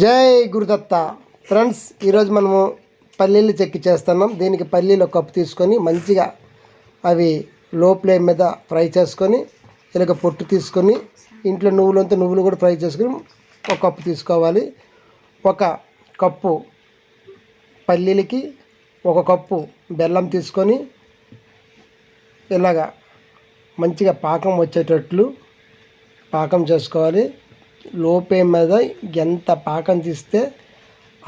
జై గురుదత్త. ఫ్రెండ్స్, ఈరోజు మనము పల్లీలు చెక్కి చేస్తున్నాం. దీనికి పల్లీలు ఒక కప్పు తీసుకొని మంచిగా అవి లో ఫ్లేమ్ మీద ఫ్రై చేసుకొని ఇలాగ పొట్టు తీసుకొని ఇంట్లో నువ్వులు కూడా ఫ్రై చేసుకొని ఒక కప్పు తీసుకోవాలి. ఒక కప్పు పల్లీలకి ఒక కప్పు బెల్లం తీసుకొని ఇలాగా మంచిగా పాకం వచ్చేటట్లు పాకం చేసుకోవాలి. లో ఫ్లేమ్ మీద ఎంత పాకం తీస్తే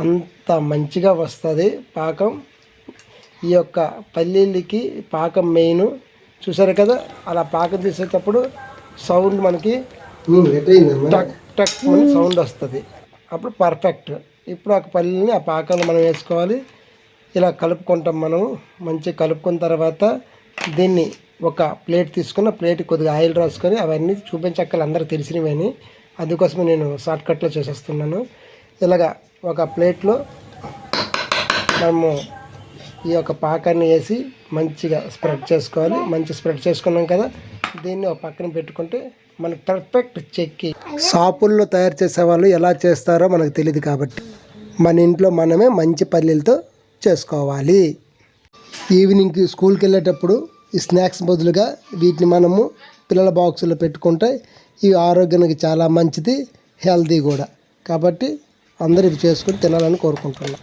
అంత మంచిగా వస్తుంది పాకం. ఈ యొక్క పల్లీలకి పాకం మెయిన్. చూసారు కదా, అలా పాకం తీసేటప్పుడు సౌండ్ మనకి టక్ టక్ అని సౌండ్ వస్తుంది. అప్పుడు పర్ఫెక్ట్. ఇప్పుడు ఆ పల్లీని ఆ పాకంలో మనం వేసుకోవాలి. ఇలా కలుపుకుంటాం. మనం మంచిగా కలుపుకున్న తర్వాత దీన్ని ఒక ప్లేట్ తీసుకున్న ప్లేట్ కొద్దిగా ఆయిల్ రాసుకొని అవన్నీ చూపించక్కలు అందరికి తెలిసినవని, అందుకోసమే నేను షార్ట్కట్లో చేసేస్తున్నాను. ఇలాగా ఒక ప్లేట్లో మనము ఈ యొక్క పాకాన్ని వేసి మంచిగా స్ప్రెడ్ చేసుకోవాలి. మంచి స్ప్రెడ్ చేసుకున్నాం కదా, దీన్ని ఒక పక్కన పెట్టుకుంటే మనకు పర్ఫెక్ట్ చెక్కి. షాపుల్లో తయారు చేసేవాళ్ళు ఎలా చేస్తారో మనకు తెలియదు కాబట్టి మన ఇంట్లో మనమే మంచి పల్లీలతో చేసుకోవాలి. ఈవినింగ్కి స్కూల్కి వెళ్ళేటప్పుడు ఈ స్నాక్స్ బదులుగా వీటిని మనము పిల్లల బాక్సులో పెట్టుకుంటే ఇవి ఆరోగ్యానికి చాలా మంచిది, హెల్తీ కూడా. కాబట్టి అందరూ ఇవి చేసుకొని తినాలని కోరుకుంటున్నాను.